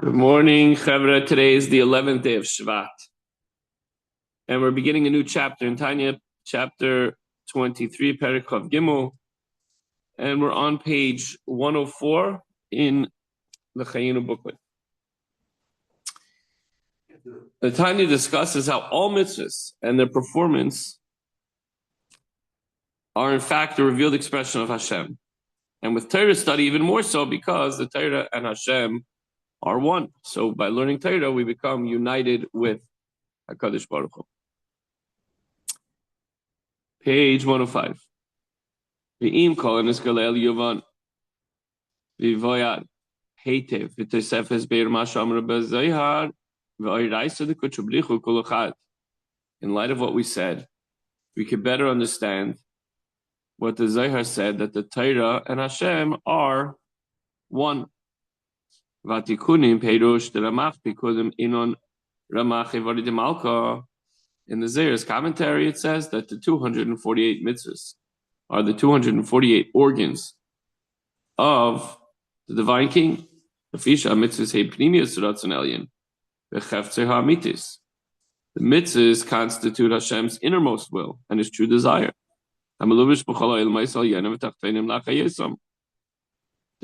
Good morning, Chevra. Today is the 11th day of Shevat. And we're beginning a new chapter in Tanya, chapter 23, Perikov Gimel. And we're on page 104 in the Chayinu booklet. The Tanya discusses how all mitzvahs and their performance are in fact a revealed expression of Hashem. And with Torah study, even more so because the Torah and Hashem are one. So by learning Torah, we become united with HaKadosh Baruch Hu. Page 105. Ve'im kol nisgalel yovan v'voyad heitev v'tosefes beir ma shamar b'zayhar v'oiraisa d'kutshubrichu kol echad. In light of what we said, we could better understand what the Zohar said, that the Torah and Hashem are one. Vatikunim peirush d'ramach pikudim inon ramach evari d'malka. In the Zohar's commentary, it says that the 248 mitzvahs are the 248 organs of the divine king. The mitzvahs constitute Hashem's innermost will and his true desire. The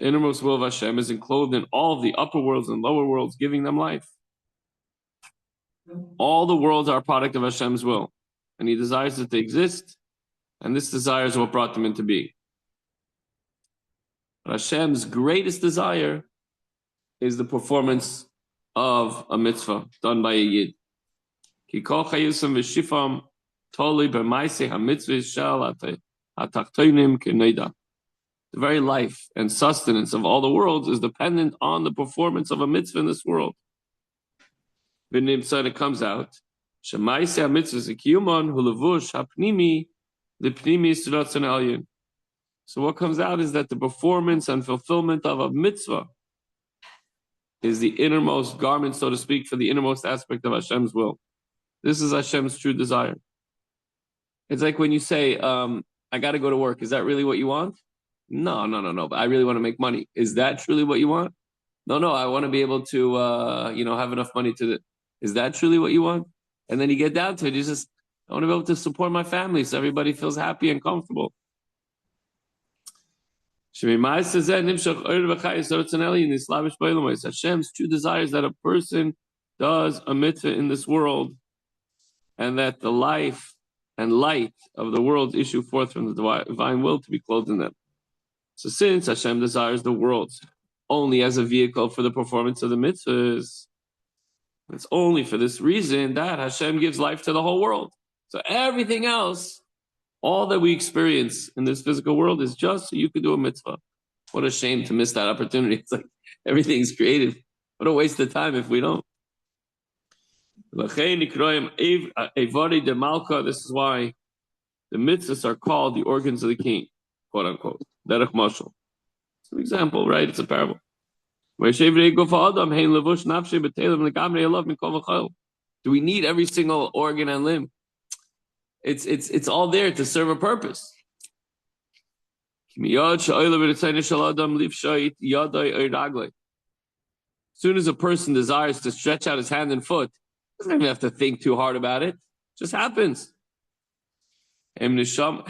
innermost will of Hashem is enclosed in all of the upper worlds and lower worlds, giving them life. All the worlds are a product of Hashem's will, and he desires that they exist, and this desire is what brought them into being. But Hashem's greatest desire is the performance of a mitzvah done by a yid. The very life and sustenance of all the worlds is dependent on the performance of a mitzvah in this world. It comes out, so what comes out is that the performance and fulfillment of a mitzvah is the innermost garment, so to speak, for the innermost aspect of Hashem's will. This is Hashem's true desire. It's like when you say, I got to go to work. Is that really what you want? No. But I really want to make money. Is that truly what you want? No. I want to be able to, have enough money to. Is that truly what you want? And then you get down to it. You just, I want to be able to support my family so everybody feels happy and comfortable. Hashem's true desire is that a person does a mitzvah in this world and that the life and light of the world issue forth from the divine will to be clothed in them. So since Hashem desires the world only as a vehicle for the performance of the mitzvahs, it's only for this reason that Hashem gives life to the whole world. So everything else, all that we experience in this physical world is just so you could do a mitzvah. What a shame to miss that opportunity. It's like everything's created. What a waste of time if we don't. This is why the mitzvahs are called the organs of the king, quote unquote. Derech mashal. It's an example, right? It's a parable. Do we need every single organ and limb? It's all there to serve a purpose. As soon as a person desires to stretch out his hand and foot, doesn't even have to think too hard about it. It just happens. His foot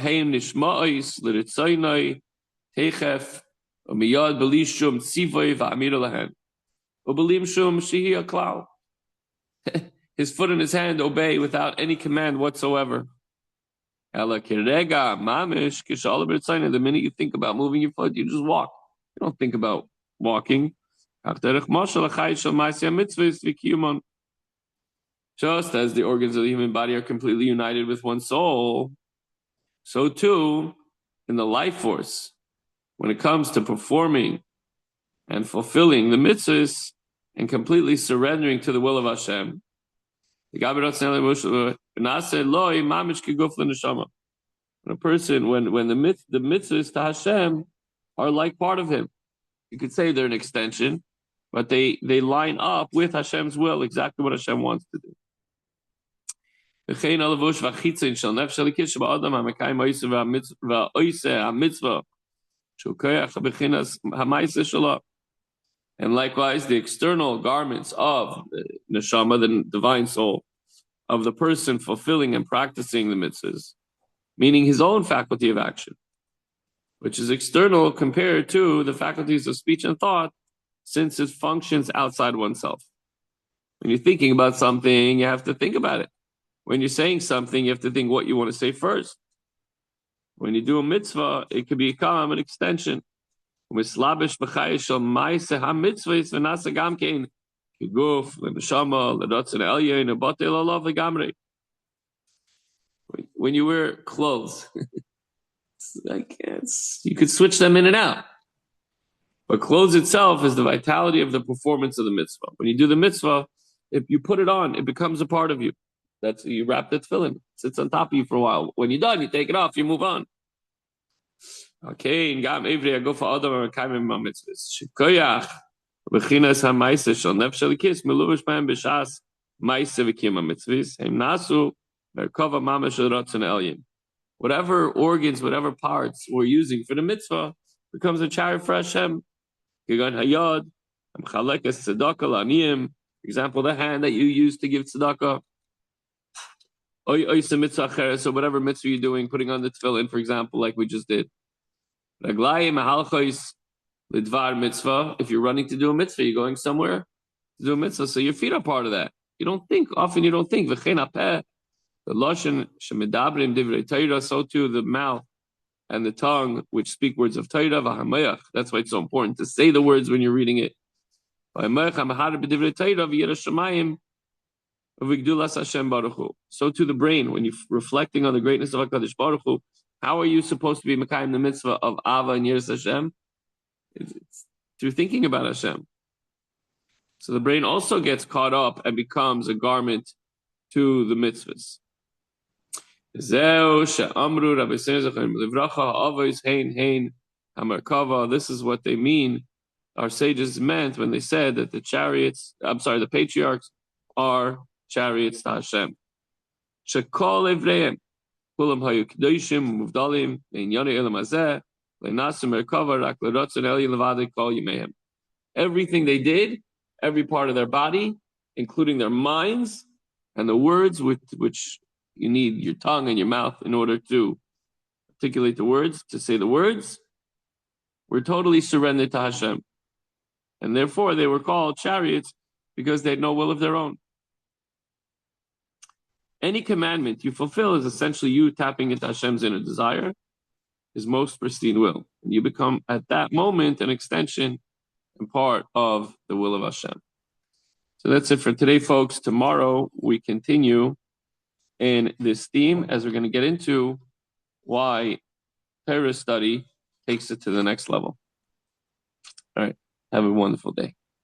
and his hand obey without any command whatsoever. The minute you think about moving your foot, you just walk. You don't think about walking. Just as the organs of the human body are completely united with one soul, so too in the life force, when it comes to performing and fulfilling the mitzvahs and completely surrendering to the will of Hashem. When a person, when the mitzvahs to Hashem are like part of him, you could say they're an extension, but they line up with Hashem's will, exactly what Hashem wants to do. And likewise, the external garments of the neshama, the divine soul, of the person fulfilling and practicing the mitzvahs, meaning his own faculty of action, which is external compared to the faculties of speech and thought, since it functions outside oneself. When you're thinking about something, you have to think about it. When you're saying something, you have to think what you want to say first. When you do a mitzvah, it could become an extension. When you wear clothes, you could switch them in and out. But clothes itself is the vitality of the performance of the mitzvah. When you do the mitzvah, if you put it on, it becomes a part of you. That's you wrap the tefillin. It sits on top of you for a while. When you're done, you take it off, you move on. Okay, and Gam Ivri, I go for Adam and Kaimim mitzvahs. Shikoyach, Bechinas HaMaisa Shal Nefesh Elikis, Meluvish B'hem B'Shas Maisa V'Kiyam HaMitzvahs, Hem Nasu, Merkava Mamash Ratzon Elyon. Whatever organs, whatever parts we're using for the mitzvah becomes a chariot for Hashem. Kigan Hayad, Mchalekas Tzedakah L'Aniyim. Example, the hand that you use to give tzedakah. So whatever mitzvah you're doing, putting on the tefillin, for example, like we just did. If you're running to do a mitzvah, you're going somewhere to do a mitzvah, so your feet are part of that. You don't think, often you don't think. The lashon shemedabrim divrei Torah, so too the mouth and the tongue, which speak words of Torah, v'hamayach. That's why it's so important to say the words when you're reading it. So too the brain, when you're reflecting on the greatness of HaKadosh Baruch Hu, how are you supposed to be Mekayim the mitzvah of Ava and Yiras Hashem? It's through thinking about Hashem. So the brain also gets caught up and becomes a garment to the mitzvahs. This is what they mean. Our sages meant when they said that the patriarchs are chariots to Hashem. Shekol Evreim, Kulam Hayu Kedoshim, Muvdalim, Leinyane Elam Hazeh, Leinasim Merkava, Rak Lerotzen Eli Levade Kol Yimehem. Everything they did, every part of their body, including their minds and the words with which you need your tongue and your mouth in order to articulate the words, to say the words, were totally surrendered to Hashem. And therefore they were called chariots because they had no will of their own. Any commandment you fulfill is essentially you tapping into Hashem's inner desire, His most pristine will. And you become, at that moment, an extension and part of the will of Hashem. So that's it for today, folks. Tomorrow we continue in this theme as we're going to get into why Torah study takes it to the next level. All right. Have a wonderful day.